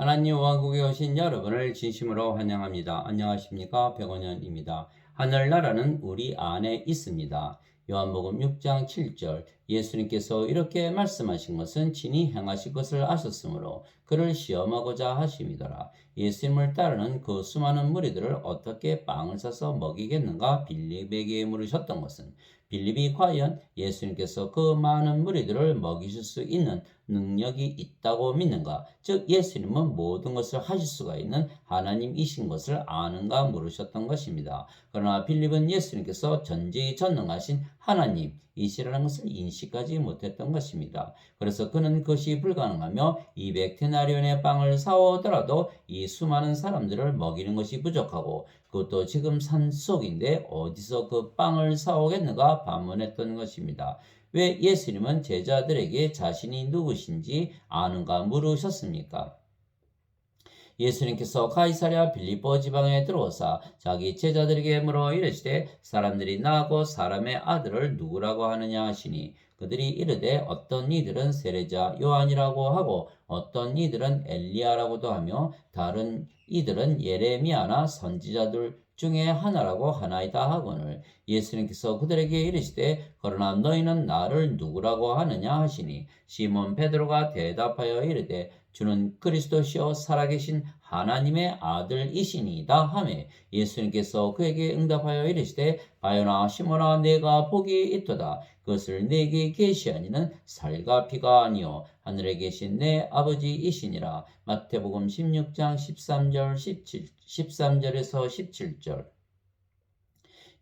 하나님 왕국에 오신 여러분을 진심으로 환영합니다. 안녕하십니까? 백원현입니다. 하늘나라는 우리 안에 있습니다. 요한복음 6장 7절 예수님께서 이렇게 말씀하신 것은 친히 행하실 것을 아셨으므로 그를 시험하고자 하심이더라. 예수님을 따르는 그 수많은 무리들을 어떻게 빵을 싸서 먹이겠는가 빌립에게 물으셨던 것은 빌립이 과연 예수님께서 그 많은 무리들을 먹이실 수 있는 능력이 있다고 믿는가? 즉 예수님은 모든 것을 하실 수가 있는 하나님이신 것을 아는가 물으셨던 것입니다. 그러나 빌립은 예수님께서 전지전능하신 하나님이시라는 것을 인식하지 못했던 것입니다. 그래서 그는 그것이 불가능하며 200데나리온의 빵을 사오더라도 이 수많은 사람들을 먹이는 것이 부족하고 그것도 지금 산속인데 어디서 그 빵을 사오겠는가 반문했던 것입니다. 왜 예수님은 제자들에게 자신이 누구신지 아는가 물으셨습니까? 예수님께서 가이사랴 빌립보 지방에 들어오사 자기 제자들에게 물어 이르시되 사람들이 나하고 사람의 아들을 누구라고 하느냐 하시니 그들이 이르되 어떤 이들은 세례자 요한이라고 하고 어떤 이들은 엘리야라고도 하며 다른 이들은 예레미야나 선지자들 중에 하나라고 하나이다 하거늘 예수님께서 그들에게 이르시되 그러나 너희는 나를 누구라고 하느냐 하시니 시몬 베드로가 대답하여 이르되 주는 그리스도시요 살아계신 하나님의 아들이시니이다 하매 예수님께서 그에게 응답하여 이르시되 바요나 시몬아 내가 복이 있도다 그것을 내게 계시하니는 살과 피가 아니요 하늘에 계신 내 아버지이시니라. 마태복음 16장 13절 13절에서 17절.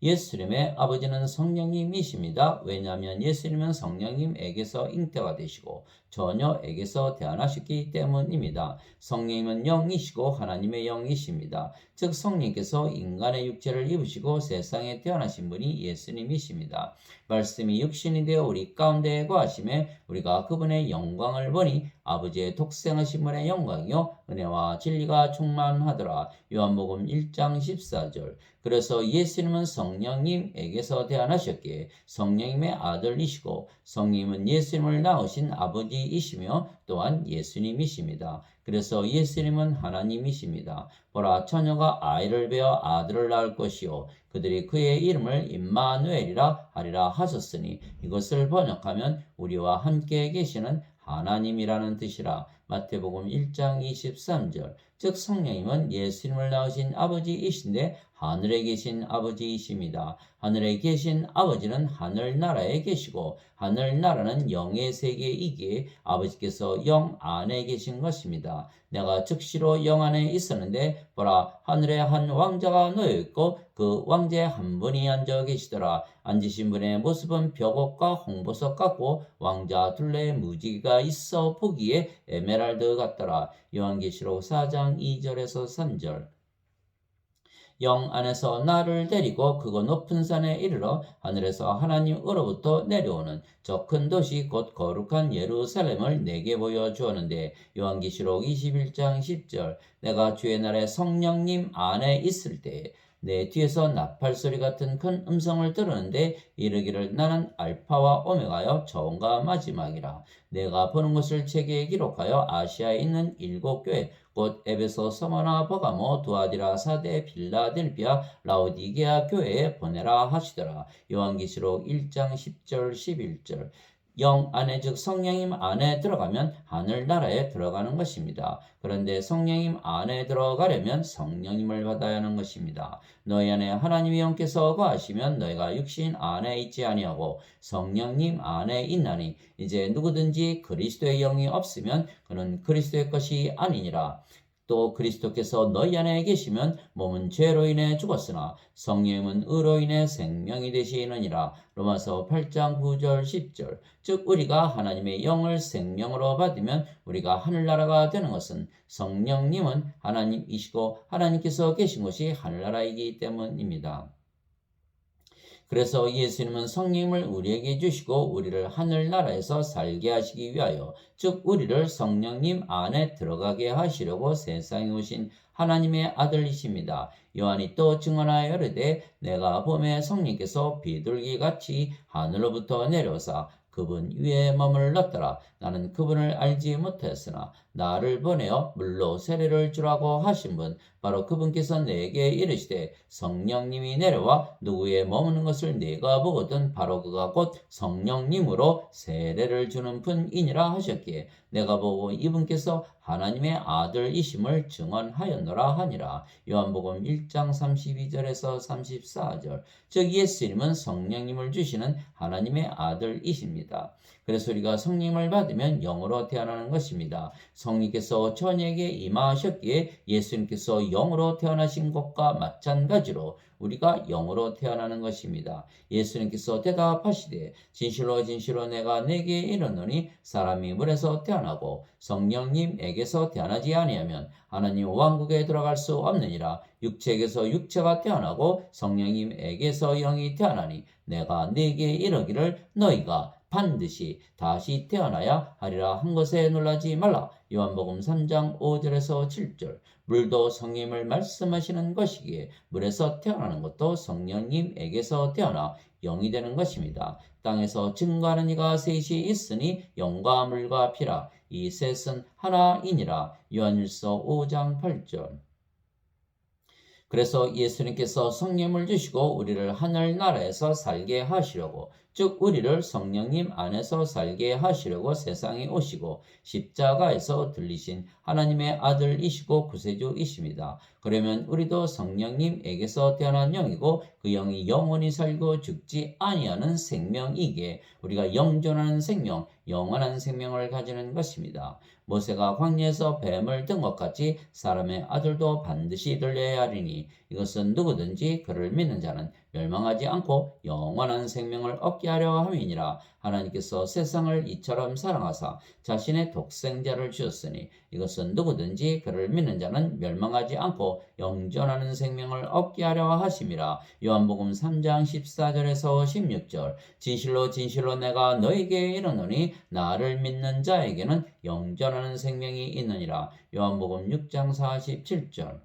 예수님의 아버지는 성령님이십니다. 왜냐하면 예수님은 성령님에게서 잉태가 되시고 처녀에게서 태어나셨기 때문입니다. 성령님은 영이시고 하나님의 영이십니다. 즉 성령께서 인간의 육체를 입으시고 세상에 태어나신 분이 예수님이십니다. 말씀이 육신이 되어 우리 가운데 거하심에 우리가 그분의 영광을 보니 아버지의 독생하신 분의 영광이요 은혜와 진리가 충만하더라. 요한복음 1장 14절. 그래서 예수님은 성령님에게서 태어나셨기에 성령님의 아들이시고 성령님은 예수님을 낳으신 아버지이시며 또한 예수님이십니다. 그래서 예수님은 하나님이십니다. 보라 처녀가 아이를 베어 아들을 낳을 것이요 그들이 그의 이름을 임마누엘이라 하리라 하셨으니 이것을 번역하면 우리와 함께 계시는 하나님이라는 뜻이라. 마태복음 1장 23절. 즉 성령님은 예수님을 낳으신 아버지이신데 하늘에 계신 아버지이십니다. 하늘에 계신 아버지는 하늘나라에 계시고 하늘나라는 영의 세계이기에 아버지께서 영 안에 계신 것입니다. 내가 즉시로 영 안에 있었는데 보라 하늘에 한 왕자가 놓여 있고 그 왕자에 한 분이 앉아 계시더라. 앉으신 분의 모습은 벽옥과 홍보석 같고 왕자 둘레에 무지개가 있어 보기에 에메랄드 같더라. 요한계시록 4장 2절에서 3절. 영 안에서 나를 데리고 그거 높은 산에 이르러 하늘에서 하나님으로부터 내려오는 저 큰 도시 곧 거룩한 예루살렘을 내게 보여주었는데 요한계시록 21장 10절. 내가 주의 날에 성령님 안에 있을 때에 내 뒤에서 나팔소리 같은 큰 음성을 들었는데 이르기를 나는 알파와 오메가여 처음과 마지막이라. 내가 보는 것을 책에 기록하여 아시아에 있는 7교회 곧 에베소, 서머나, 버가모, 두아디라, 사데, 빌라델비아, 라오디게아 교회에 보내라 하시더라. 요한계시록 1장 10절 11절. 영 안에 즉 성령님 안에 들어가면 하늘나라에 들어가는 것입니다. 그런데 성령님 안에 들어가려면 성령님을 받아야 하는 것입니다. 너희 안에 하나님의 영께서 거하시면 너희가 육신 안에 있지 아니하고 성령님 안에 있나니 이제 누구든지 그리스도의 영이 없으면 그는 그리스도의 것이 아니니라. 또 그리스도께서 너희 안에 계시면 몸은 죄로 인해 죽었으나 성령님은 의로 인해 생명이 되시느니라. 로마서 8장 9절 10절. 즉 우리가 하나님의 영을 생명으로 받으면 우리가 하늘나라가 되는 것은 성령님은 하나님이시고 하나님께서 계신 곳이 하늘나라이기 때문입니다. 그래서 예수님은 성령을 우리에게 주시고 우리를 하늘나라에서 살게 하시기 위하여 즉 우리를 성령님 안에 들어가게 하시려고 세상에 오신 하나님의 아들이십니다. 요한이 또 증언하여 이르되 내가 봄에 성령께서 비둘기같이 하늘로부터 내려오사 그분 위에 머물렀더라. 나는 그분을 알지 못하였으나 나를 보내어 물로 세례를 주라고 하신 분 바로 그분께서 내게 이르시되 성령님이 내려와 누구에 머무는 것을 내가 보거든 바로 그가 곧 성령님으로 세례를 주는 분이니라 하셨기에 내가 보고 이분께서 하나님의 아들이심을 증언하였노라 하니라. 요한복음 1장 32절에서 34절. 즉 예수님은 성령님을 주시는 하나님의 아들이십니다. 그래서 우리가 성령을 받으면 영으로 태어나는 것입니다. 성령께서 저에게 임하셨기에 예수님께서 영으로 태어나신 것과 마찬가지로 우리가 영으로 태어나는 것입니다. 예수님께서 대답하시되 진실로 진실로 내가 네게 이르노니 사람이 물에서 태어나고 성령님에게서 태어나지 아니하면 하나님 왕국에 들어갈 수 없느니라. 육체에게서 육체가 태어나고 성령님에게서 영이 태어나니 내가 네게 이르기를 너희가 반드시 다시 태어나야 하리라 한 것에 놀라지 말라. 요한복음 3장 5절에서 7절. 물도 성령님을 말씀하시는 것이기에 물에서 태어나는 것도 성령님에게서 태어나 영이 되는 것입니다. 땅에서 증거하는 이가 셋이 있으니 영과 물과 피라. 이 셋은 하나이니라. 요한일서 5장 8절. 그래서 예수님께서 성령을 주시고 우리를 하늘나라에서 살게 하시려고 즉 우리를 성령님 안에서 살게 하시려고 세상에 오시고 십자가에서 들리신 하나님의 아들이시고 구세주이십니다. 그러면 우리도 성령님에게서 태어난 영이고 그 영이 영원히 살고 죽지 아니하는 생명이기에 우리가 영존하는 생명, 영원한 생명을 가지는 것입니다. 모세가 광야에서 뱀을 든 것 같이 사람의 아들도 반드시 들려야 하리니 이것은 누구든지 그를 믿는 자는 멸망하지 않고 영원한 생명을 얻게 하려 함이니라. 하나님께서 세상을 이처럼 사랑하사 자신의 독생자를 주셨으니 이것은 누구든지 그를 믿는 자는 멸망하지 않고 영존하는 생명을 얻게 하려 하심이라. 요한복음 3장 14절에서 16절. 진실로 진실로 내가 너에게 이르노니 나를 믿는 자에게는 영존하는 생명이 있느니라. 요한복음 6장 47절.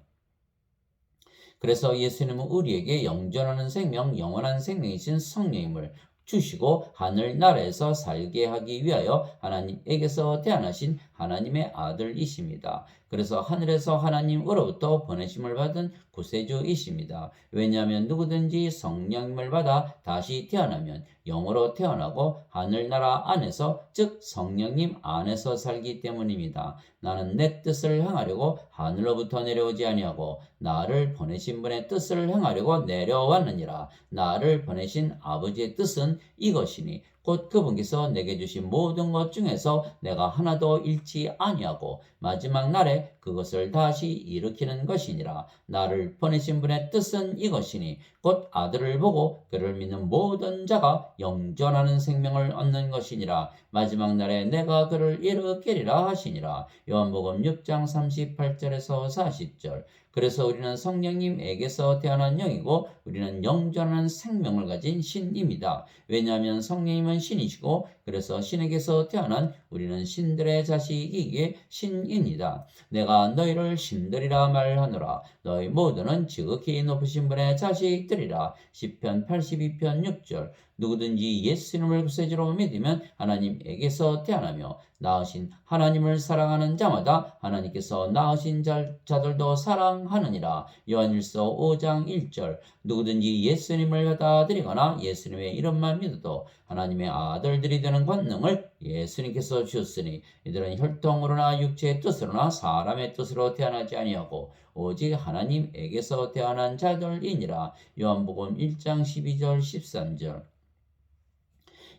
그래서 예수님은 우리에게 영존하는 생명, 영원한 생명이신 성령님을 주시고 하늘나라에서 살게 하기 위하여 하나님에게서 태어나신 하나님의 아들이십니다. 그래서 하늘에서 하나님으로부터 보내심을 받은 구세주이십니다. 왜냐하면 누구든지 성령님을 받아 다시 태어나면 영으로 태어나고 하늘나라 안에서 즉 성령님 안에서 살기 때문입니다. 나는 내 뜻을 행하려고 하늘로부터 내려오지 아니하고 나를 보내신 분의 뜻을 행하려고 내려왔느니라. 나를 보내신 아버지의 뜻은 이것이니 곧 그분께서 내게 주신 모든 것 중에서 내가 하나도 잃지 아니하고 마지막 날에 그것을 다시 일으키는 것이니라. 나를 보내신 분의 뜻은 이것이니 곧 아들을 보고 그를 믿는 모든 자가 영존하는 생명을 얻는 것이니라. 마지막 날에 내가 그를 일으키리라 하시니라. 요한복음 6장 38절에서 40절. 그래서 우리는 성령님에게서 태어난 영이고 우리는 영존하는 생명을 가진 신입니다. 왜냐하면 성령님은 신이시고 그래서 신에게서 태어난 우리는 신들의 자식이기에 신입니다. 내가 너희를 신들이라 말하노라. 너희 모두는 지극히 높으신 분의 자식들이라. 시편 82편 6절. 누구든지 예수님을 구세주로 믿으면 하나님에게서 태어나며 낳으신 하나님을 사랑하는 자마다 하나님께서 낳으신 자들도 사랑하느니라. 요한일서 5장 1절. 누구든지 예수님을 받아들이거나 예수님의 이름만 믿어도 하나님의 아들들이 되는 권능을 예수님께서 주셨으니 이들은 혈통으로나 육체의 뜻으로나 사람의 뜻으로 태어나지 아니하고 오직 하나님에게서 태어난 자들이니라. 요한복음 1장 12절 13절.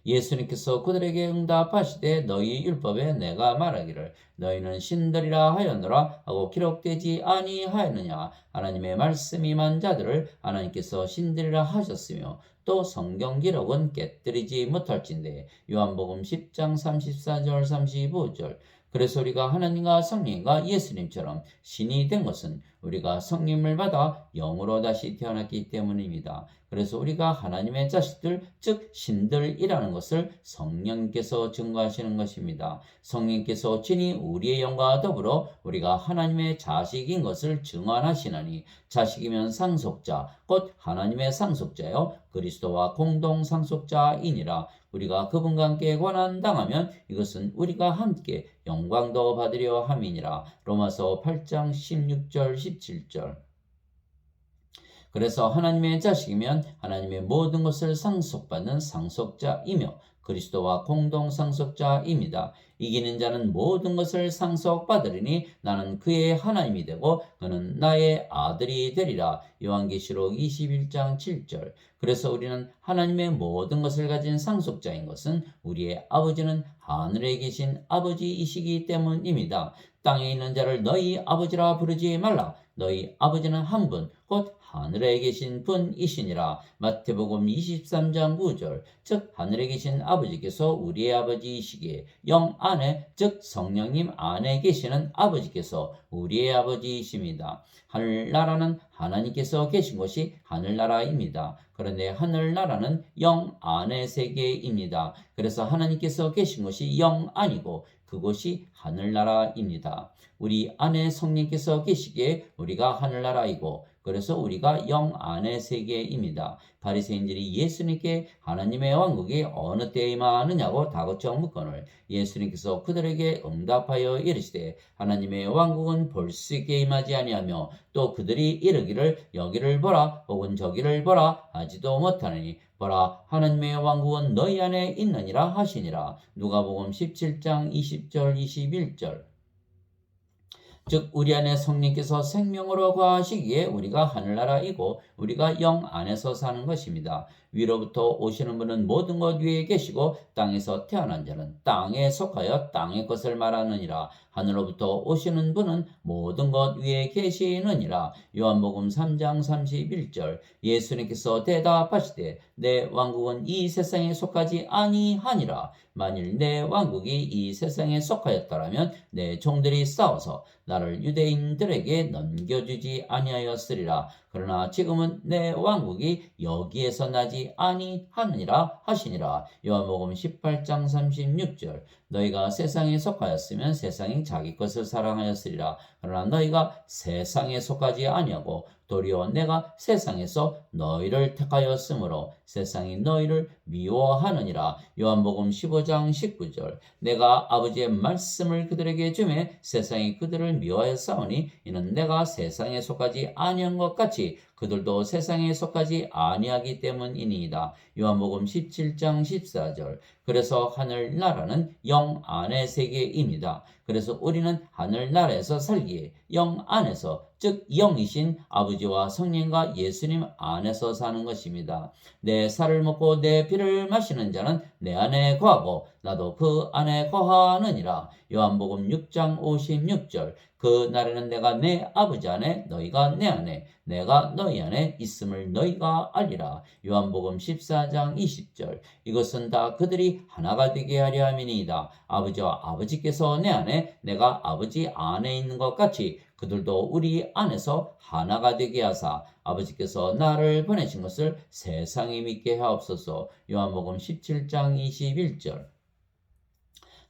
예수님께서 그들에게 응답하시되 너희 율법에 내가 말하기를 너희는 신들이라 하였노라 하고 기록되지 아니하였느냐. 하나님의 말씀이 임한 자들을 하나님께서 신들이라 하셨으며 또 성경 기록은 깨뜨리지 못할진대. 요한복음 10장 34절 35절. 그래서 우리가 하나님과 성령과 예수님처럼 신이 된 것은 우리가 성령을 받아 영으로 다시 태어났기 때문입니다. 그래서 우리가 하나님의 자식들, 즉 신들이라는 것을 성령께서 증거하시는 것입니다. 성령께서 친히 우리의 영과 더불어 우리가 하나님의 자식인 것을 증언하시나니, 자식이면 상속자, 곧 하나님의 상속자요 그리스도와 공동 상속자이니라. 우리가 그분과 함께 고난당하면 이것은 우리가 함께 영광도 받으려 함이니라. 로마서 8장 16절 17절. 그래서 하나님의 자식이면 하나님의 모든 것을 상속받는 상속자이며 그리스도와 공동 상속자입니다. 이기는 자는 모든 것을 상속받으리니 나는 그의 하나님이 되고 그는 나의 아들이 되리라. 요한계시록 21장 7절. 그래서 우리는 하나님의 모든 것을 가진 상속자인 것은 우리의 아버지는 하늘에 계신 아버지이시기 때문입니다. 땅에 있는 자를 너희 아버지라 부르지 말라. 너희 아버지는 한 분, 곧 하늘에 계신 분이시니라. 마태복음 23장 9절. 즉 하늘에 계신 아버지께서 우리의 아버지이시기에 영 안에, 즉 성령님 안에 계시는 아버지께서 우리의 아버지이십니다. 하늘나라는 하나님께서 계신 곳이 하늘나라입니다. 그런데 하늘나라는 영 안의 세계입니다. 그래서 하나님께서 계신 곳이 영 안이고 그곳이 하늘나라입니다. 우리 안에 성령께서 계시기에 우리가 하늘나라이고, 그래서 우리가 영 안의 세계입니다. 바리새인들이 예수님께 하나님의 왕국이 어느 때에 임하느냐고 다그쳐 묻거늘 예수님께서 그들에게 응답하여 이르시되 하나님의 왕국은 볼 수 있게 임하지 아니하며 또 그들이 이르기를 여기를 보라 혹은 저기를 보라 하지도 못하느니 보라 하나님의 왕국은 너희 안에 있느니라 하시니라. 누가복음 17장 20절 21절. 즉 우리 안에 성령께서 생명으로 거하시기에 우리가 하늘나라이고 우리가 영 안에서 사는 것입니다. 위로부터 오시는 분은 모든 것 위에 계시고 땅에서 태어난 자는 땅에 속하여 땅의 것을 말하느니라. 하늘로부터 오시는 분은 모든 것 위에 계시느니라. 요한복음 3장 31절. 예수님께서 대답하시되 내 왕국은 이 세상에 속하지 아니하니라. 만일 내 왕국이 이 세상에 속하였더라면 내 종들이 싸워서 나를 유대인들에게 넘겨주지 아니하였으리라. 그러나 지금은 내 왕국이 여기에서 나지 아니하느니라 하시니라. 요한복음 18장 36절. 너희가 세상에 속하였으면 세상이 자기 것을 사랑하였으리라. 그러나 너희가 세상에 속하지 아니하고 도리어 내가 세상에서 너희를 택하였으므로 세상이 너희를 미워하느니라. 요한복음 15장 19절. 내가 아버지의 말씀을 그들에게 주매 세상이 그들을 미워하였사오니 이는 내가 세상에 속하지 아니한 것 같이 그들도 세상에 속하지 아니하기 때문이니이다. 요한복음 17장 14절. 그래서 하늘나라는 영 안의 세계입니다. 그래서 우리는 하늘나라에서 살기에 영 안에서, 즉 영이신 아버지와 성령과 예수님 안에서 사는 것입니다. 내 살을 먹고 내 피를 마시는 자는 내 안에 거하고 나도 그 안에 거하느니라. 요한복음 6장 56절. 그 날에는 내가 내 아버지 안에 너희가 내 안에 내가 너희 안에 있음을 너희가 알리라. 요한복음 14장 20절. 이것은 다 그들이 하나가 되게 하려 함이니이다. 아버지와 아버지께서 내 안에 내가 아버지 안에 있는 것 같이 그들도 우리 안에서 하나가 되게 하사 아버지께서 나를 보내신 것을 세상에 믿게 하옵소서. 요한복음 17장 21절.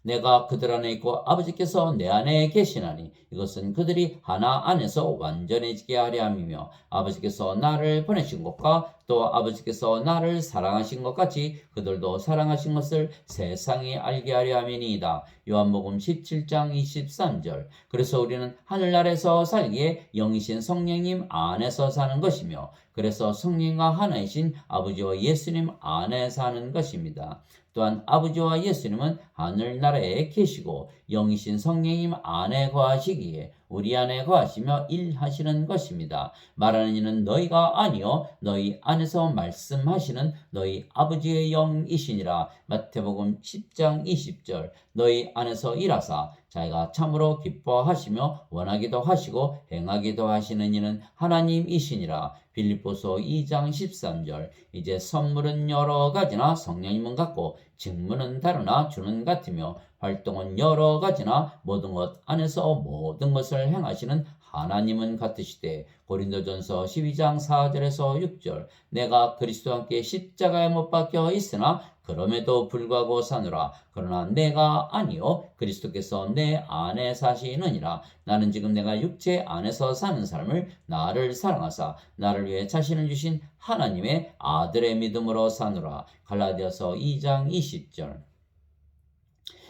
내가 그들 안에 있고 아버지께서 내 안에 계시나니 이것은 그들이 하나 안에서 완전해지게 하려 함이며 아버지께서 나를 보내신 것과 또 아버지께서 나를 사랑하신 것 같이 그들도 사랑하신 것을 세상이 알게 하려 함이니이다. 요한복음 17장 23절. 그래서 우리는 하늘나라에서 살기에 영이신 성령님 안에서 사는 것이며 그래서 성령과 하나이신 아버지와 예수님 안에 사는 것입니다. 또한 아버지와 예수님은 하늘나라에 계시고 영이신 성령님 안에 거하시기에 우리 안에 거하시며 일하시는 것입니다. 말하는 이는 너희가 아니요 너희 안에서 말씀하시는 너희 아버지의 영이시니라. 마태복음 10장 20절. 너희 안에서 일하사 자기가 참으로 기뻐하시며 원하기도 하시고 행하기도 하시는 이는 하나님이시니라. 빌립보서 2장 13절. 이제 선물은 여러 가지나 성령님은 같고 직무는 다르나 주는 같으며 활동은 여러 가지나 모든 것 안에서 모든 것을 행하시는 하나님은 같으시되 고린도전서 12장 4절에서 6절 내가 그리스도와 함께 십자가에 못 박혀 있으나 그럼에도 불구하고 사노라. 그러나 내가 아니요 그리스도께서 내 안에 사시느니라. 나는 지금 내가 육체 안에서 사는 삶을 나를 사랑하사 나를 위해 자신을 주신 하나님의 아들의 믿음으로 사노라. 갈라디아서 2장 20절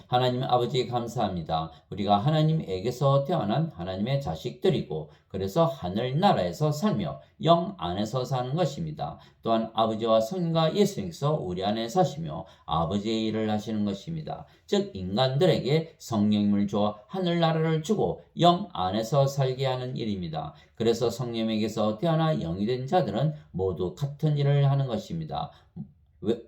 하나님 아버지 감사합니다. 우리가 하나님에게서 태어난 하나님의 자식들이고 그래서 하늘나라에서 살며 영 안에서 사는 것입니다. 또한 아버지와 성령과 예수님께서 우리 안에 사시며 아버지의 일을 하시는 것입니다. 즉 인간들에게 성령님을 주어 하늘나라를 주고 영 안에서 살게 하는 일입니다. 그래서 성령에게서 태어나 영이 된 자들은 모두 같은 일을 하는 것입니다.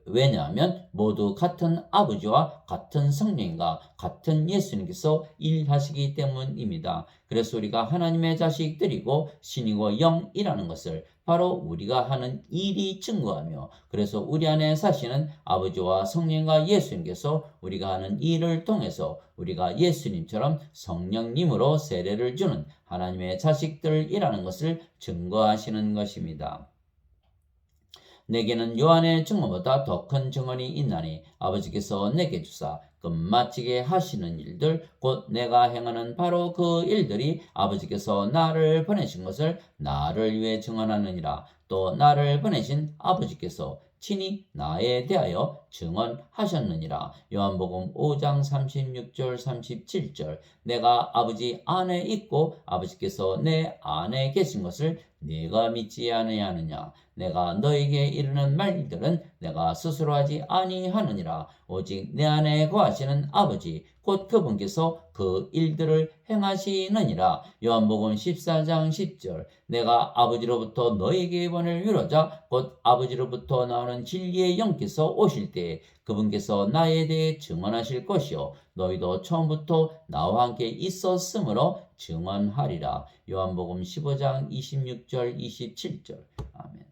왜냐하면 모두 같은 아버지와 같은 성령과 같은 예수님께서 일하시기 때문입니다. 그래서 우리가 하나님의 자식들이고 신이고 영이라는 것을 바로 우리가 하는 일이 증거하며 그래서 우리 안에 사시는 아버지와 성령과 예수님께서 우리가 하는 일을 통해서 우리가 예수님처럼 성령님으로 세례를 주는 하나님의 자식들이라는 것을 증거하시는 것입니다. 내게는 요한의 증언보다 더 큰 증언이 있나니 아버지께서 내게 주사 끝마치게 하시는 일들 곧 내가 행하는 바로 그 일들이 아버지께서 나를 보내신 것을 나를 위해 증언하느니라. 또 나를 보내신 아버지께서 친히 나에 대하여 증언하셨느니라. 요한복음 5장 36절 37절 내가 아버지 안에 있고 아버지께서 내 안에 계신 것을 네가 믿지 아니하느냐. 내가 너에게 이르는 말들은 내가 스스로 하지 아니하느니라. 오직 내 안에 거하시는 아버지 곧 그분께서 그 일들을 행하시느니라. 요한복음 14장 10절 내가 아버지로부터 너에게 보낼 위로자 곧 아버지로부터 나오는 진리의 영께서 오실 때에 그분께서 나에 대해 증언하실 것이요 너희도 처음부터 나와 함께 있었으므로 증언하리라. 요한복음 15장 26절 27절 아멘.